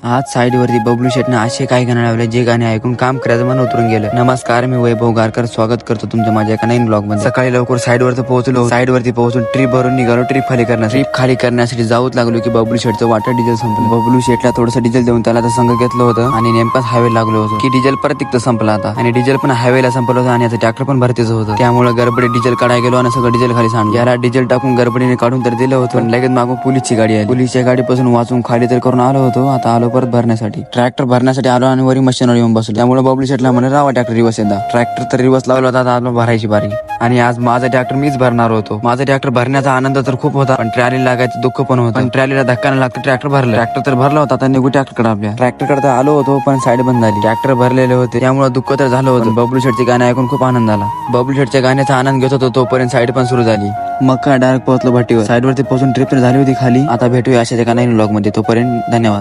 आज साइड वरती बबलू शेटने असे काही गाणे लावले जे गाणे ऐकून काम करायचं मन उतरून गेलं। नमस्कार, मी वैभव गारकर स्वागत करतो तुमच्या माझ्या एका नवीन ब्लॉग मध्ये। सकाळी लवकर साइड वरती पोहोचलो। साइड वरती पोहोचून ट्रिप भरून निघालो ट्रिप खाली करण्यासाठी जाऊच लागलो की बबलू शेटचं वाटर डिझेल संपलं। बबलू शेटला थोडंसं डिझेल देऊन त्याला संघ घेतलं होतं आणि नेमकाच हायवे लागलो होतो की डिझेल परत तिथं संपला आता आणि डिझेल पण हायवेला संपलं होतं आणि आता ट्रॅक्टर पण भरतीचं होतं। त्यामुळे गडबडीत डिझेल काढायला गेलो आणि सगळं डिझेल खाली सांडलं। याला डिझेल टाकून गडबडीने काढून तर दिलं होतं पण लगेच मागून पोलीसची गाडी आली। पोलीसच्या गाडीपासून वाचून खाली तर करून आलो होतो। आता आलो परत भरण्यासाठी ट्रॅक्टर भरण्यासाठी आलो आणि वरी मशीनवर येऊन बसलो। त्यामुळे बबलू शेटला म्हणे रावा ट्रॅक्टर रिवर्स एकदा। ट्रॅक्टर तर रिवर्स लावला होता, आता भरायची बारी आणि आज माझा ट्रॅक्टर मीच भरणार होतो। माझा ट्रॅक्टर भरण्याचा आनंद तर खूप होता पण ट्रॅलीला लागायचं दुःख पण होतं। पण ट्रॅलीला धक्का न लागतं ट्रॅक्टर भरलं। ट्रॅक्टर तर भरला होता, आता निघू ट्रॅक्टर कडे आपल्या ट्रॅक्टर कडे आलो होतो पण साईड बंद झाली। ट्रॅक्टर भरलेले होते त्यामुळे दुःख तर झालं होतं। बबलू शेटचे गाणे ऐकून खूप आनंद झाला। बबलू शेटच्या गाण्याचा आनंद घेत होतो तोपर्यंत साईड पण सुरू झाली। मग काय डायरेक्ट पोहोचलो भट्टीवर। साईड वरती पोहोचून ट्रिप तर झाली होती खाली। आता भेटूया अशाच एका नवीन ब्लॉग मध्ये, तोपर्यंत धन्यवाद।